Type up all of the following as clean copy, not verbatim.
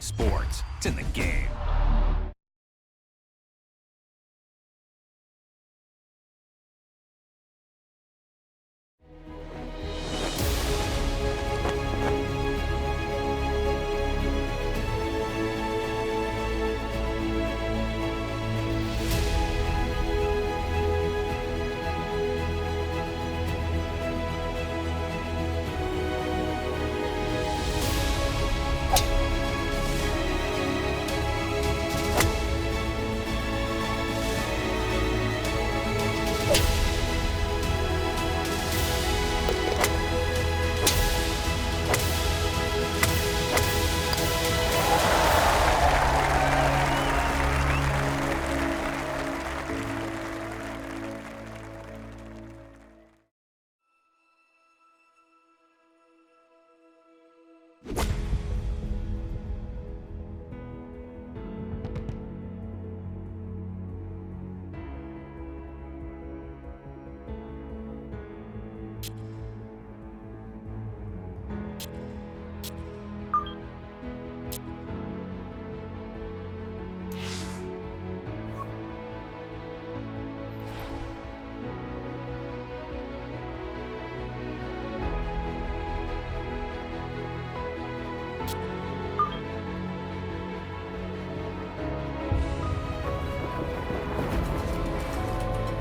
sports. It's in the game.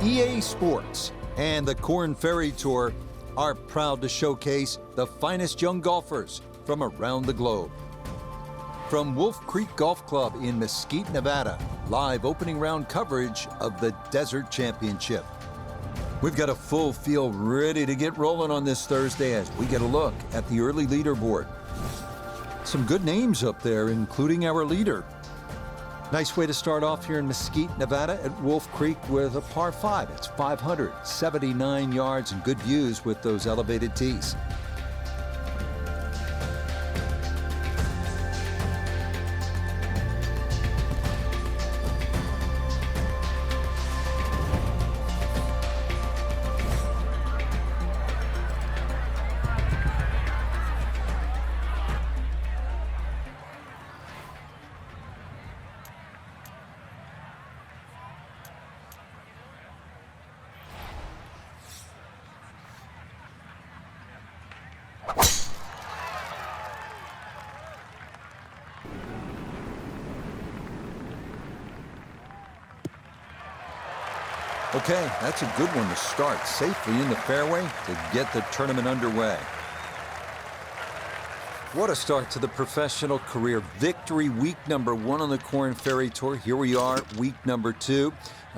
EA Sports and the Korn Ferry Tour are proud to showcase the finest young golfers from around the globe. From Wolf Creek Golf Club in Mesquite, Nevada, live opening round coverage of the Desert Championship. We've got a full field ready to get rolling on this Thursday as we get a look at the early leaderboard. Some good names up there, including our leader. Nice way to start off here in Mesquite, Nevada at Wolf Creek with a par 5. It's 579 yards and good views with those elevated tees. Okay, that's a good one to start safely in the fairway to get the tournament underway. What a start to the professional career. Victory week number 1 on the Korn Ferry Tour. Here we are, week number 2.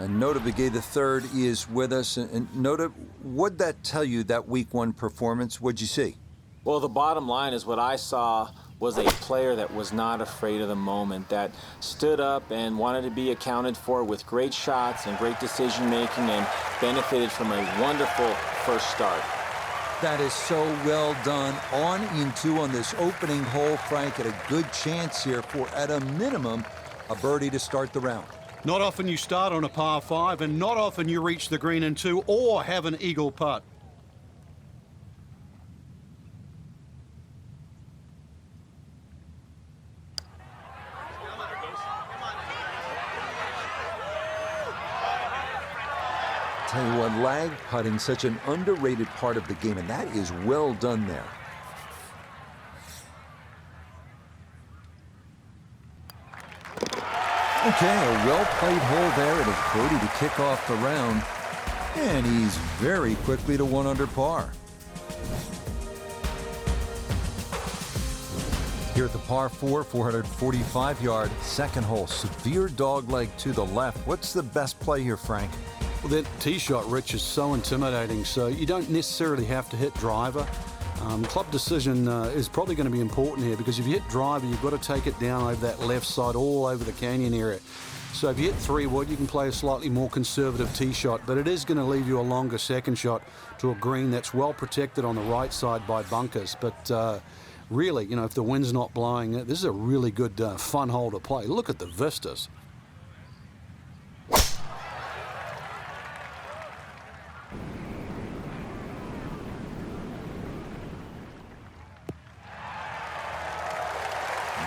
Nota Begay III is with us. And Nota, what'd that tell you, that week 1 performance? What'd you see? Well, the bottom line is what I saw was a player that was not afraid of the moment, that stood up and wanted to be accounted for with great shots and great decision-making and benefited from a wonderful first start. That is so well done. On in 2 on this opening hole. Frank had a good chance here for, at a minimum, a birdie to start the round. Not often you start on a par 5, and not often you reach the green in 2 or have an eagle putt. Tell you what, lag putting, such an underrated part of the game, and that is well done there. Okay, a well-played hole there at a birdie to kick off the round, and he's very quickly to 1 under par. Here at the par 4, 445-yard second hole, severe dogleg to the left. What's the best play here, Frank? Well, that tee shot, Rich, is so intimidating, so you don't necessarily have to hit driver. Club decision is probably going to be important here, because if you hit driver, you've got to take it down over that left side, all over the canyon area. So if you hit 3-wood, you can play a slightly more conservative tee shot, but it is going to leave you a longer second shot to a green that's well protected on the right side by bunkers. But really, you know, if the wind's not blowing, this is a really good, fun hole to play. Look at the vistas.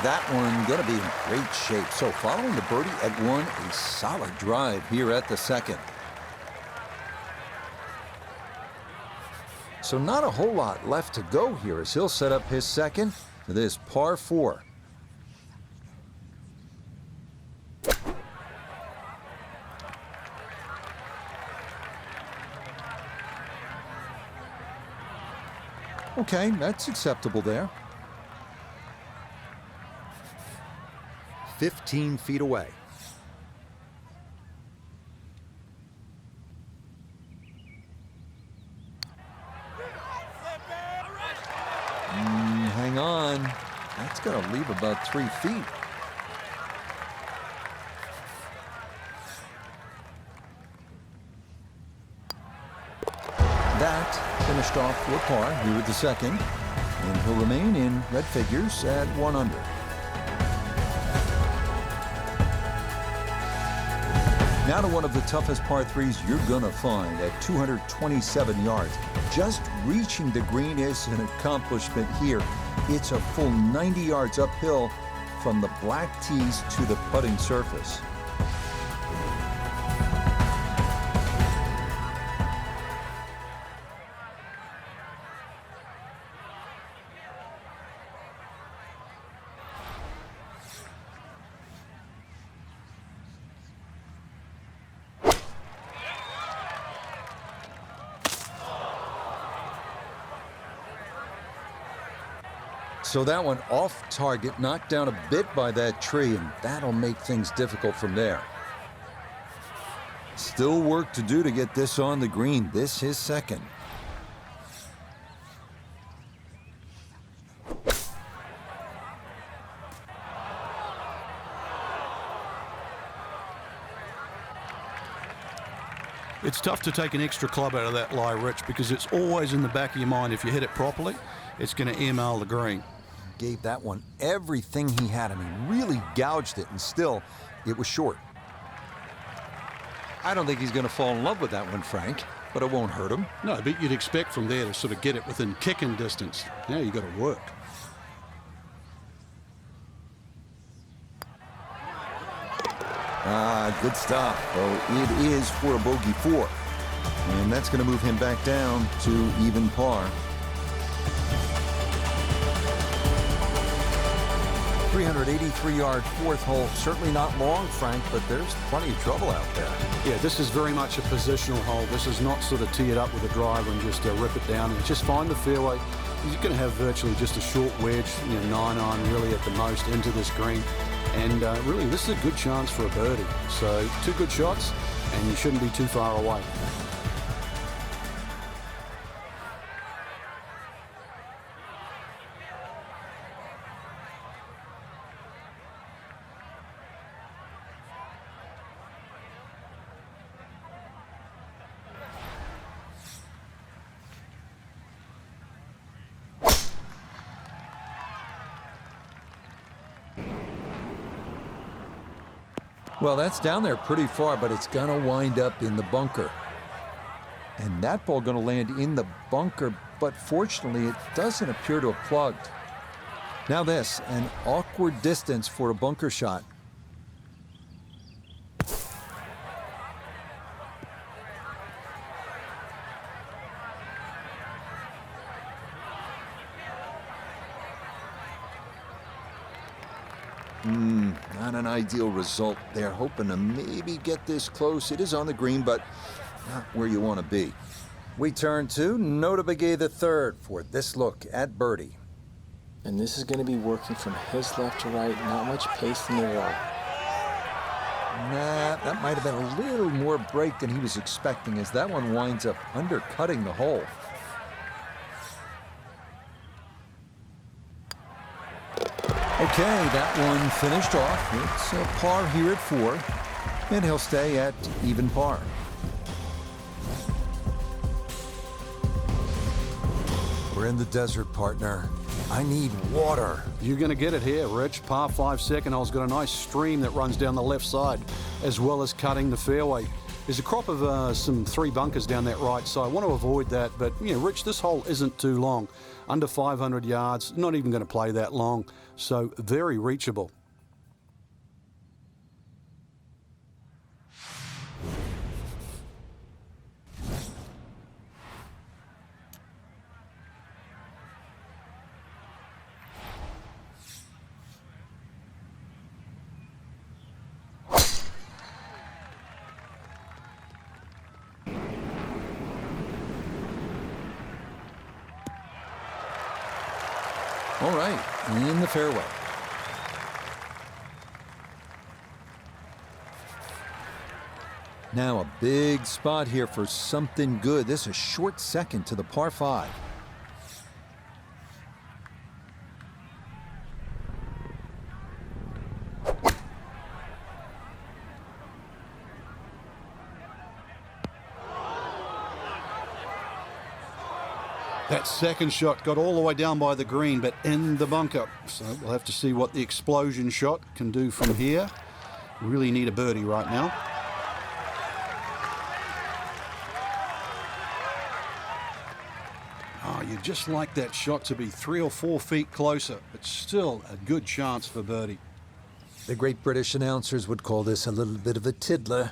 that one going to be in great shape. So following the birdie at 1, a solid drive here at the second. So not a whole lot left to go here as he'll set up his second to this par 4. Okay, that's acceptable there. 15 feet away. Hang on. That's going to leave about 3 feet. That finished off for par here at the second, and he'll remain in red figures at 1 under. Now to one of the toughest par 3s you're going to find at 227 yards. Just reaching the green is an accomplishment here. It's a full 90 yards uphill from the black tees to the putting surface. So that one off target, knocked down a bit by that tree, and that'll make things difficult from there. Still work to do to get this on the green. This is second. It's tough to take an extra club out of that lie, Rich, because it's always in the back of your mind. If you hit it properly, it's going to email the green. Gave that one everything he had. I mean, really gouged it, and still, it was short. I don't think he's going to fall in love with that one, Frank, but it won't hurt him. No, but you'd expect from there to sort of get it within kicking distance. Now you got to work. Good stop. Oh, it is for a bogey 4. And that's going to move him back down to even par. 383-yard fourth hole. Certainly not long, Frank, but there's plenty of trouble out there. Yeah, this is very much a positional hole. This is not sort of tee it up with a driver and just rip it down and just find the fairway. You're going to have virtually just a short wedge, 9-iron really at the most into this green. And really, this is a good chance for a birdie. So 2 good shots, and you shouldn't be too far away. Well, that's down there pretty far, but it's going to wind up in the bunker. And that ball going to land in the bunker, but fortunately, it doesn't appear to have plugged. Now this, an awkward distance for a bunker shot. Not an ideal result there. Hoping to maybe get this close. It is on the green, but not where you want to be. We turn to Nota Begay III for this look at birdie. And this is going to be working from his left to right. Not much pace in the wall. Nah, that might have been a little more break than he was expecting, as that one winds up undercutting the hole. Okay, that one finished off. It's a par here at 4, and he'll stay at even par. We're in the desert, partner. I need water. You're going to get it here, Rich. Par 5 second hole's got a nice stream that runs down the left side, as well as cutting the fairway. There's a crop of some 3 bunkers down that right side. I want to avoid that, but, you know, Rich, this hole isn't too long. Under 500 yards, not even going to play that long, so very reachable. All right, in the fairway. Now a big spot here for something good. This is a short second to the par 5. That second shot got all the way down by the green, but in the bunker. So we'll have to see what the explosion shot can do from here. Really need a birdie right now. Oh, you'd just like that shot to be 3 or 4 feet closer, but still a good chance for birdie. The great British announcers would call this a little bit of a tiddler.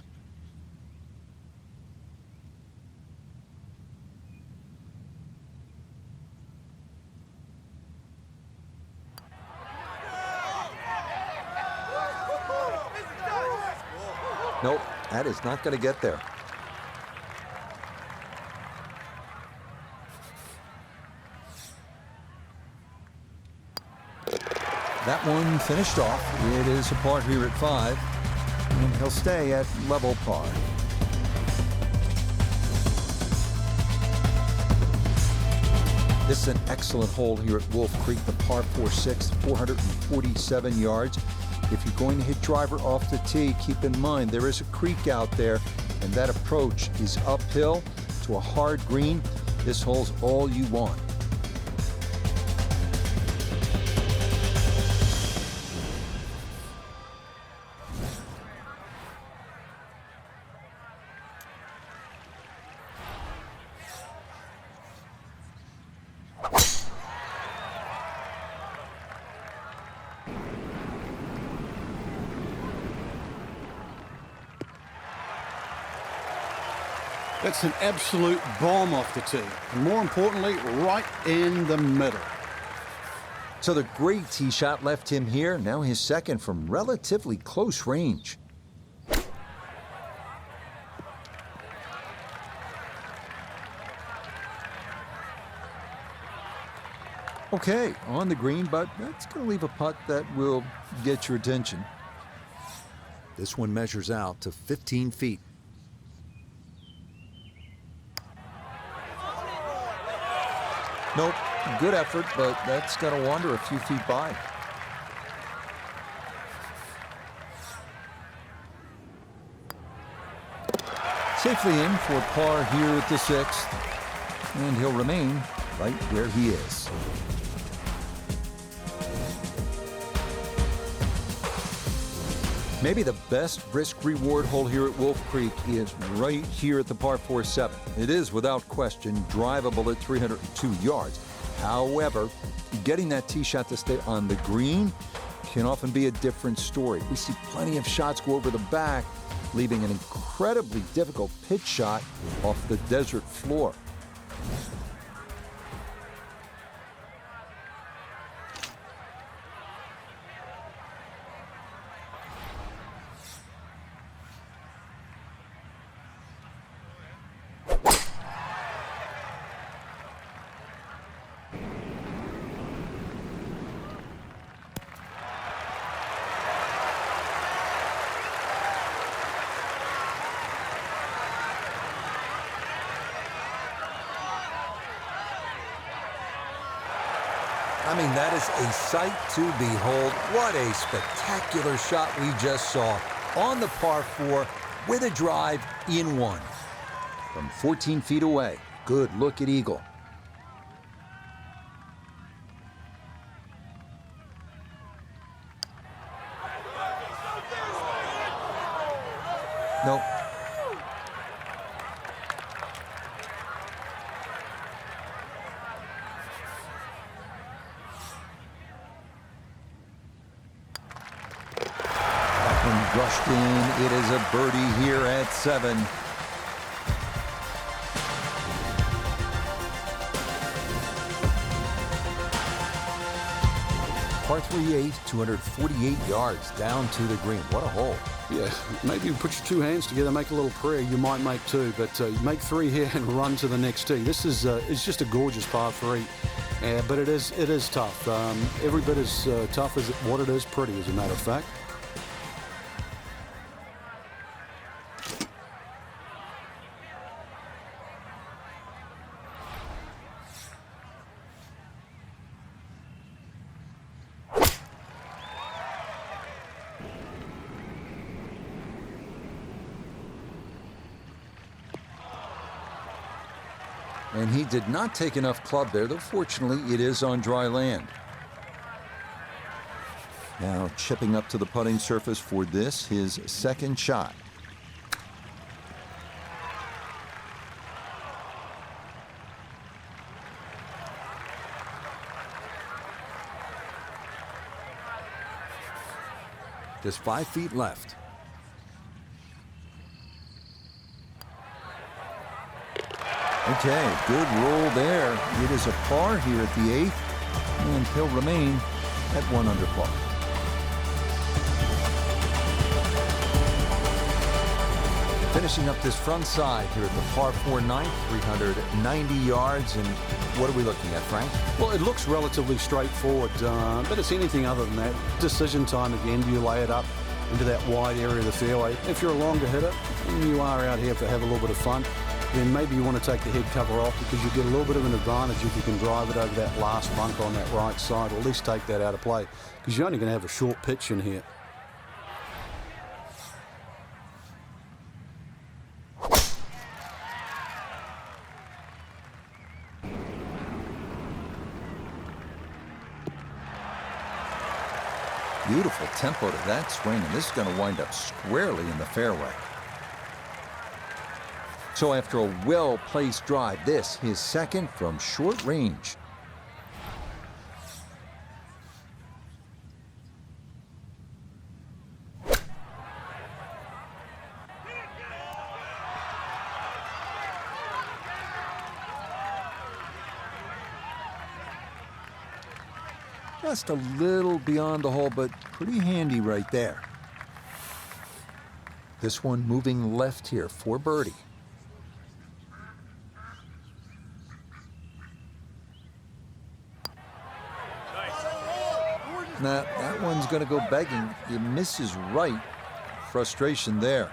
Nope, that is not going to get there. That one finished off. It is a par here at 5, and he'll stay at level par. This is an excellent hole here at Wolf Creek, the par 4-6, 447 yards. If you're going to hit driver off the tee, keep in mind there is a creek out there, and that approach is uphill to a hard green. This hole's all you want. That's an absolute bomb off the tee. And more importantly, right in the middle. So the great tee shot left him here. Now his second from relatively close range. Okay, on the green, but that's going to leave a putt that will get your attention. This one measures out to 15 feet. Nope, good effort, but that's going to wander a few feet by. Safely in for par here at the 6th, and he'll remain right where he is. Maybe the best risk-reward hole here at Wolf Creek is right here at the par 4-7. It is, without question, drivable at 302 yards. However, getting that tee shot to stay on the green can often be a different story. We see plenty of shots go over the back, leaving an incredibly difficult pitch shot off the desert floor. I mean, that is a sight to behold. What a spectacular shot we just saw on the par 4 with a drive in 1. From 14 feet away. Good look at eagle. Nope. brushed in. It is a birdie here at 7. Par 3 8, 248 yards down to the green. What a hole. Yeah, maybe you put your 2 hands together, make a little prayer. You might make 2, but you make 3 here and run to the next tee. This is it's just a gorgeous par 3, but it is tough. Every bit as tough as what it is pretty, as a matter of fact. And he did not take enough club there, though fortunately it is on dry land. Now chipping up to the putting surface for this, his second shot. Just 5 feet left. Okay, good roll there. It is a par here at the 8th, and he'll remain at 1 under par. Finishing up this front side here at the par 4 9th, 390 yards. And what are we looking at, Frank? Well, it looks relatively straightforward, but it's anything other than that. Decision time again. Do you lay it up into that wide area of the fairway? If you're a longer hitter, and you are out here to have a little bit of fun, then maybe you want to take the head cover off, because you get a little bit of an advantage if you can drive it over that last bunker on that right side, or at least take that out of play, because you're only going to have a short pitch in here. Beautiful tempo to that swing, and this is going to wind up squarely in the fairway. So after a well-placed drive, this, his second from short range. Just a little beyond the hole, but pretty handy right there. This one moving left here for birdie. Now, that one's going to go begging. It misses right. Frustration there.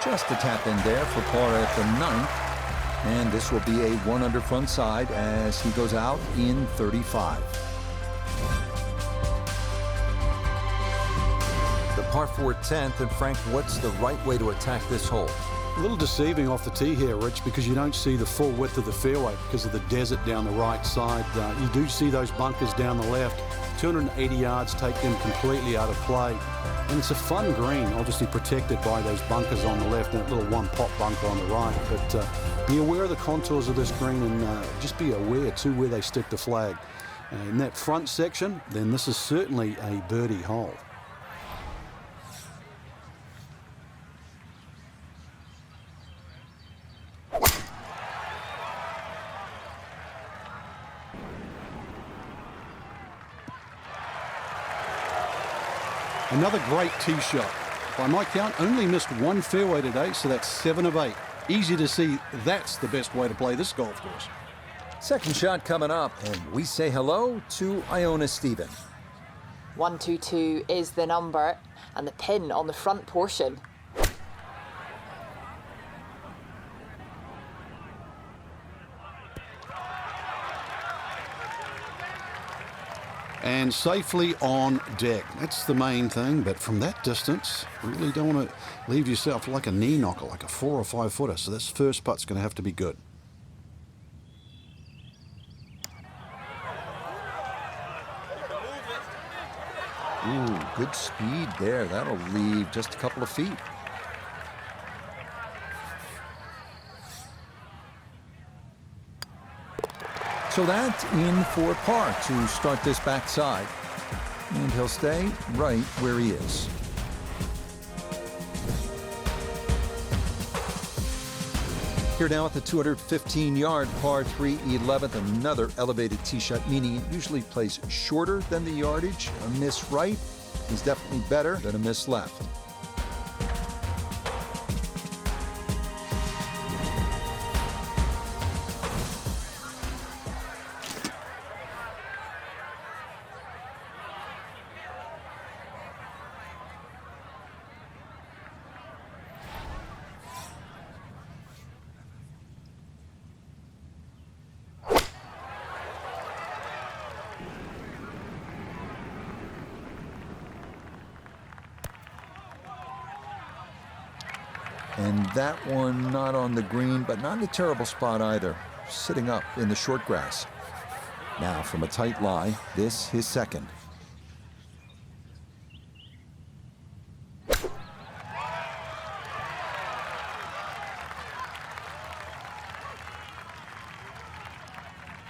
Just a tap in there for par at the 9th. And this will be a 1 under front side as he goes out in 35. The par 4 10th. And Frank, what's the right way to attack this hole? A little deceiving off the tee here, Rich, because you don't see the full width of the fairway because of the desert down the right side. You do see those bunkers down the left. 280 yards take them completely out of play. And it's a fun green, obviously protected by those bunkers on the left and that little one-pot bunker on the right. But be aware of the contours of this green, and just be aware, too, where they stick the flag. In that front section, then this is certainly a birdie hole. Another great tee shot. By my count, only missed 1 fairway today, so that's 7 of 8. Easy to see that's the best way to play this golf course. Second shot coming up, and we say hello to Iona Stephen. 122 is the number, and the pin on the front portion. And safely on deck. That's the main thing, but from that distance, really don't want to leave yourself like a knee knocker, like a 4 or 5 footer. So this first putt's going to have to be good. Ooh, good speed there. That'll leave just a couple of feet. So that's in for par to start this backside. And he'll stay right where he is. Here now at the 215-yard par 3 11th, another elevated tee shot, meaning it usually plays shorter than the yardage. A miss right is definitely better than a miss left. And that one not on the green, but not in a terrible spot either. Sitting up in the short grass. Now from a tight lie, this his second.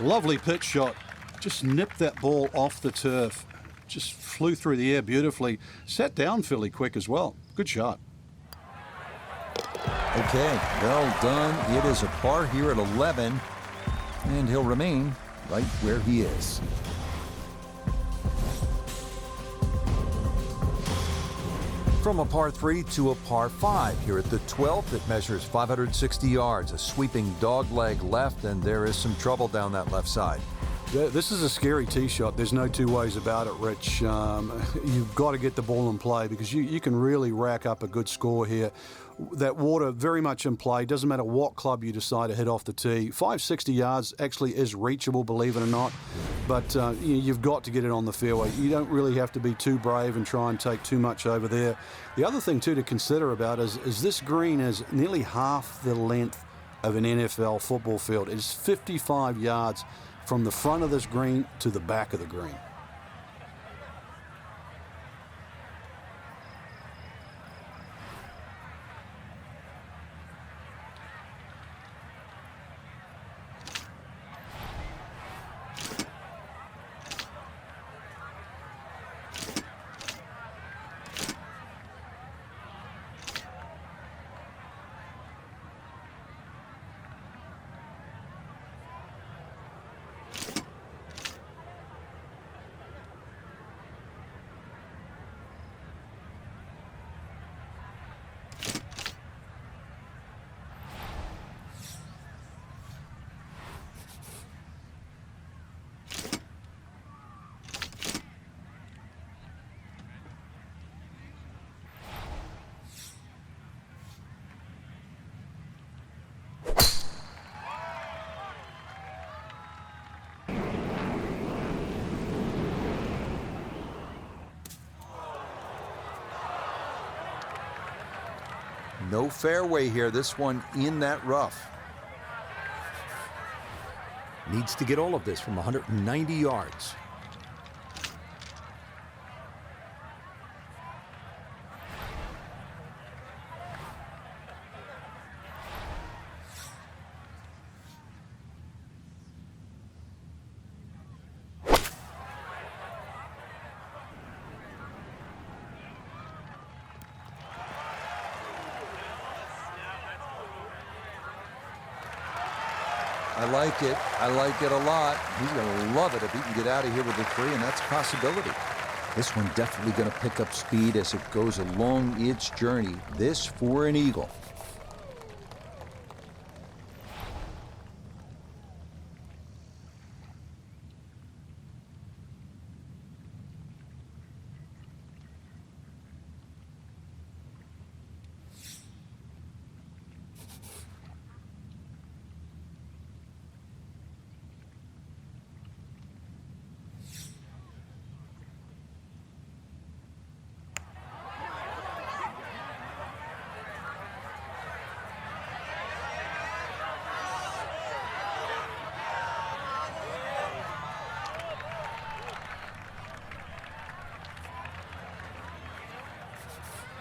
Lovely pitch shot. Just nipped that ball off the turf. Just flew through the air beautifully. Sat down fairly quick as well. Good shot. Okay, well done. It is a par here at 11, and he'll remain right where he is. From a par 3 to a par 5 here at the 12th. It measures 560 yards, a sweeping dog leg left, and there is some trouble down that left side. Yeah, this is a scary tee shot. There's no two ways about it, Rich. You've got to get the ball in play because you can really rack up a good score here. That water very much in play. Doesn't matter what club you decide to hit off the tee. 560 yards actually is reachable, believe it or not. But you've got to get it on the fairway. You don't really have to be too brave and try and take too much over there. The other thing, too, to consider about is this green is nearly half the length of an NFL football field. It is 55 yards from the front of this green to the back of the green. No fairway here, this one in that rough. Needs to get all of this from 190 yards. I like it a lot. He's going to love it if he can get out of here with a 3, and that's a possibility. This one definitely going to pick up speed as it goes along its journey. This for an eagle.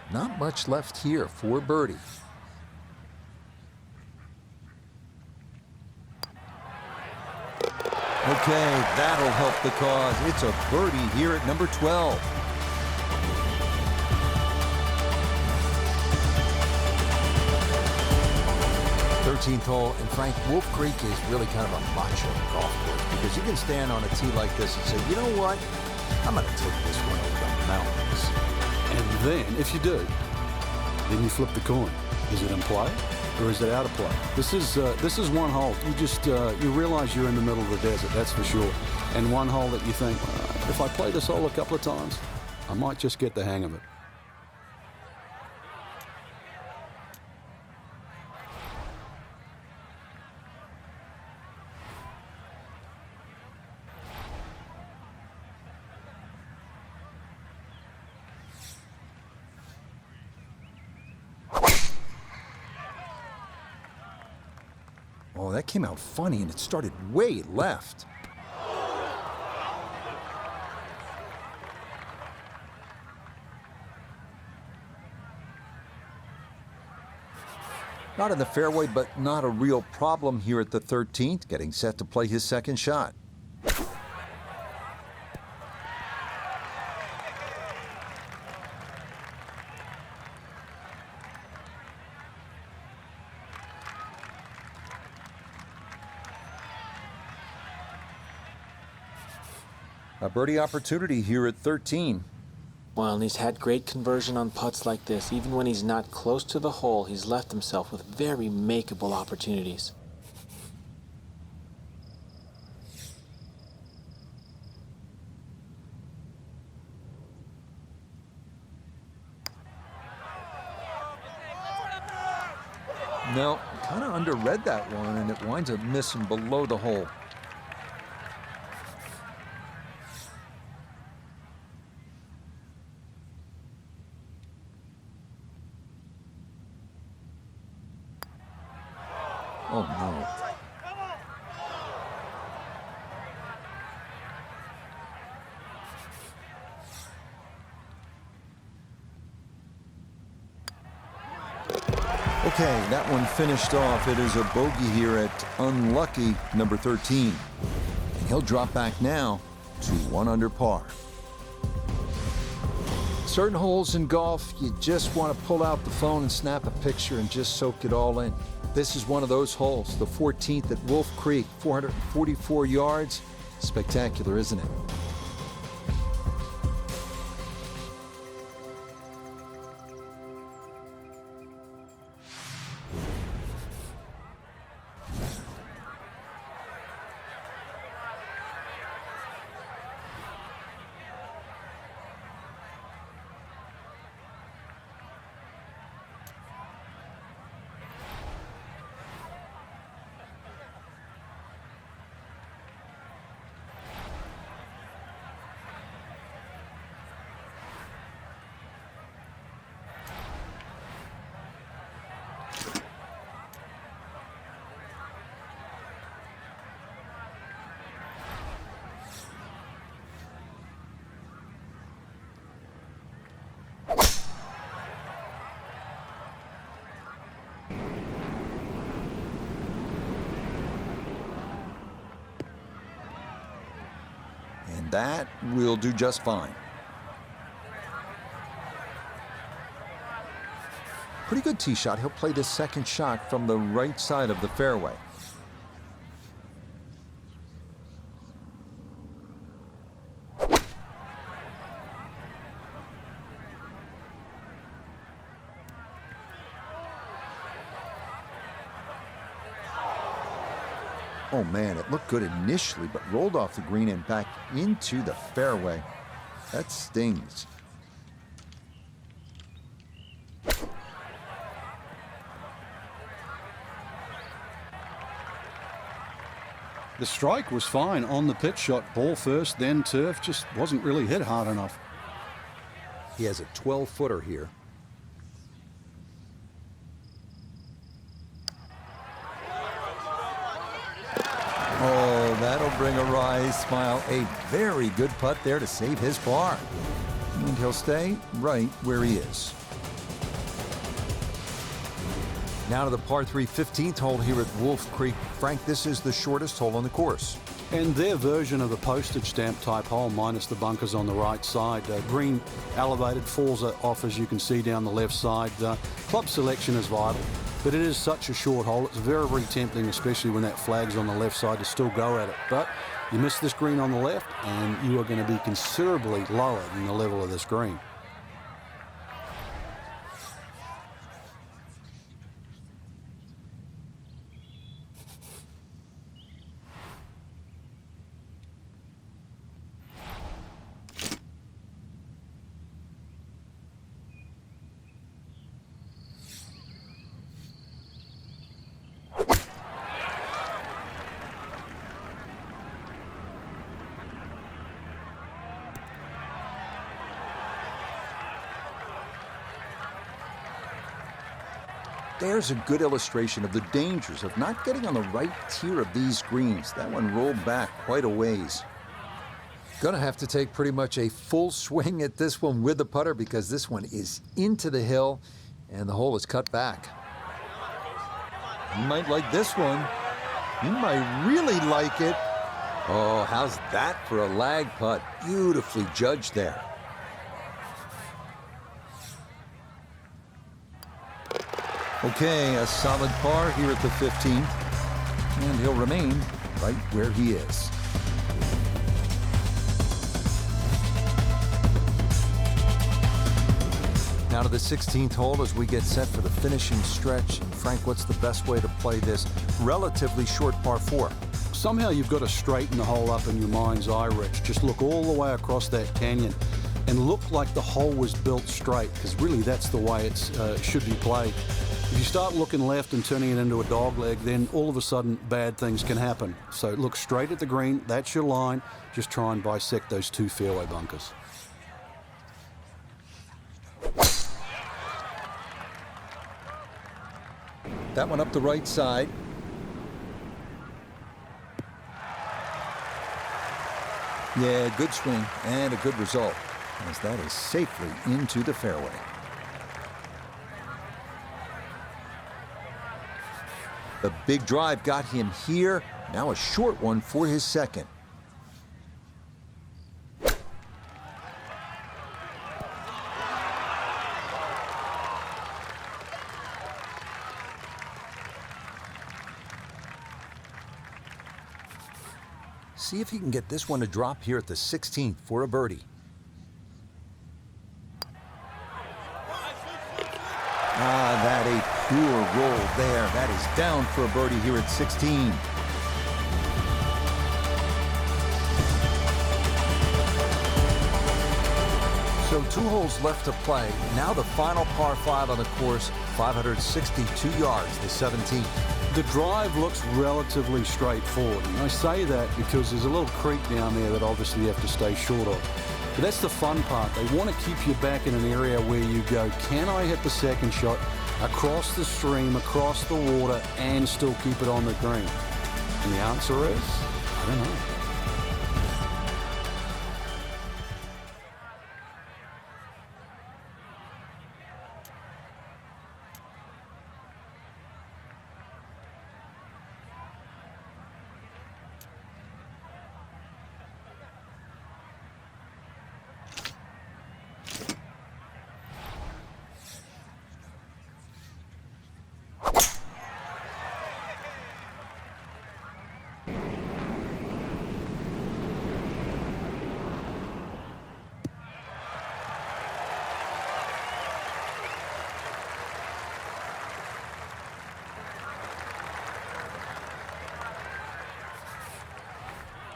Not much left here for birdie. Okay, that'll help the cause. It's a birdie here at number 12. '13th hole, and Frank, Wolf Creek is really kind of a macho golf course because you can stand on a tee like this and say, you know what, I'm going to take this one over the mountains. And then, if you do, then you flip the coin. Is it in play or is it out of play? This is one hole. You realize you're in the middle of the desert, that's for sure. And one hole that you think, if I play this hole a couple of times, I might just get the hang of it. Oh, that came out funny, and it started way left. Not in the fairway, but not a real problem here at the 13th, getting set to play his second shot. A birdie opportunity here at 13. Well, and he's had great conversion on putts like this. Even when he's not close to the hole, he's left himself with very makeable opportunities. No, kind of underread that one, and it winds up missing below the hole. Oh, no. Okay, that one finished off. It is a bogey here at unlucky number 13. And he'll drop back now to 1 under par. Certain holes in golf, you just want to pull out the phone and snap a picture and just soak it all in. This is one of those holes, the 14th at Wolf Creek, 444 yards. Spectacular, isn't it? And that will do just fine. Pretty good tee shot. He'll play this second shot from the right side of the fairway. Oh man, it looked good initially, but rolled off the green and back into the fairway. That stings. The strike was fine on the pitch shot. Ball first, then turf. Just wasn't really hit hard enough. He has a 12-footer here. Oh, that'll bring a wry smile. A very good putt there to save his par. And he'll stay right where he is. Now to the par 3 15th hole here at Wolf Creek. Frank, this is the shortest hole on the course. And their version of the postage stamp type hole, minus the bunkers on the right side. Green elevated, falls off as you can see down the left side. Club selection is vital, but it is such a short hole. It's very, very tempting, especially when that flag's on the left side, to still go at it. But you miss this green on the left, and you are going to be considerably lower than the level of this green. There's a good illustration of the dangers of not getting on the right tier of these greens. That one rolled back quite a ways. Gonna have to take pretty much a full swing at this one with the putter, because this one is into the hill and the hole is cut back. You might like this one. You might really like it. Oh, how's that for a lag putt? Beautifully judged there. Okay, a solid par here at the 15th, and he'll remain right where he is. Now to the 16th hole as we get set for the finishing stretch. And Frank, what's the best way to play this relatively short par 4? Somehow you've got to straighten the hole up in your mind's eye, Rich. Just look all the way across that canyon and look like the hole was built straight, because really that's the way it should be played. If you start looking left and turning it into a dog leg, then all of a sudden bad things can happen. So look straight at the green, that's your line. Just try and bisect those two fairway bunkers. That one up the right side. Yeah, good swing and a good result, as that is safely into the fairway. The big drive got him here. Now a short one for his second. See if he can get this one to drop here at the 16th for a birdie. Ah, that a pure roll there. That is down for a birdie here at 16. So 2 holes left to play. Now the final par 5 on the course, 562 yards, the 17th. The drive looks relatively straightforward, and I say that because there's a little creek down there that obviously you have to stay short of. But that's the fun part. They want to keep you back in an area where you go, can I hit the second shot across the stream, across the water, and still keep it on the green? And the answer is, I don't know.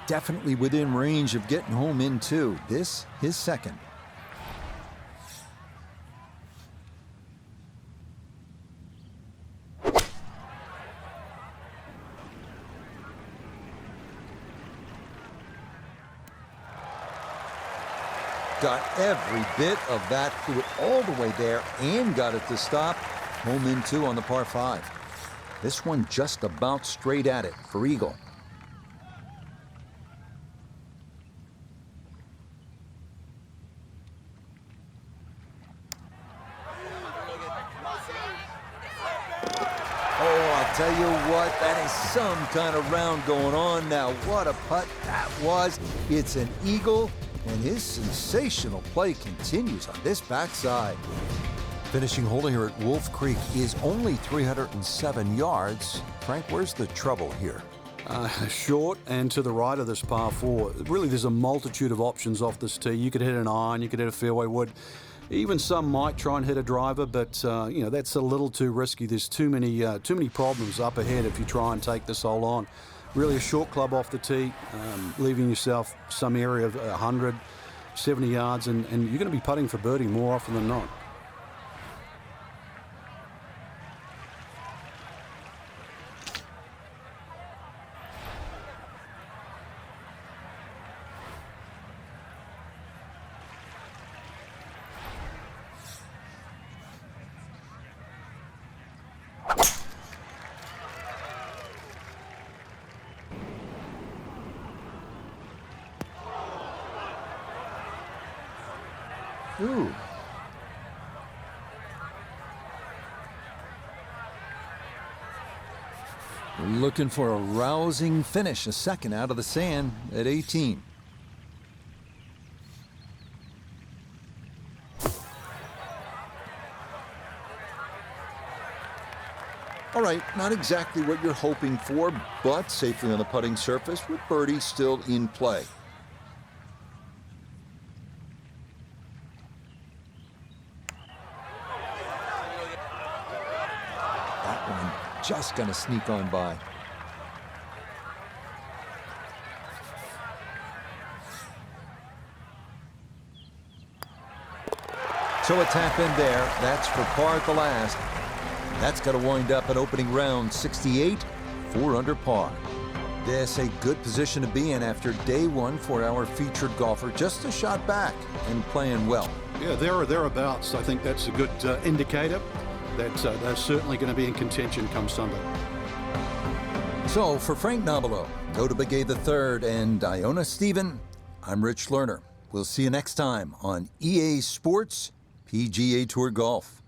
Definitely within range of getting home in two. This, his second. Got every bit of that, threw it all the way there and got it to stop. Home in 2 on the par 5. This one just about straight at it for eagle. Oh, I Tell you what, that is some kind of round going on now. What a putt that was. It's an eagle, and his sensational play continues on this backside. Finishing hole here at Wolf Creek is only 307 yards. Frank, where's the trouble here? Short and to the right of this par 4. Really, there's a multitude of options off this tee. You could hit an iron, you could hit a fairway wood. Even some might try and hit a driver, but you know, that's a little too risky. There's too many problems up ahead if you try and take this hole on. Really, a short club off the tee, leaving yourself some area of 100, 70 yards, and you're going to be putting for birdie more often than not. Ooh. We're looking for a rousing finish, a second out of the sand at 18. All right, not exactly what you're hoping for, but safely on the putting surface with birdie still in play. Just gonna sneak on by. So a tap in there. That's for par at the last. That's got to wind up an opening round 68, 4 under par. This a good position to be in after day one for our featured golfer. Just a shot back and playing well. Yeah, there or thereabouts. I think that's a good indicator that they're certainly going to be in contention come Sunday. So for Frank Nobilo, Noda Begay III, and Iona Stephen, I'm Rich Lerner. We'll see you next time on EA Sports PGA Tour Golf.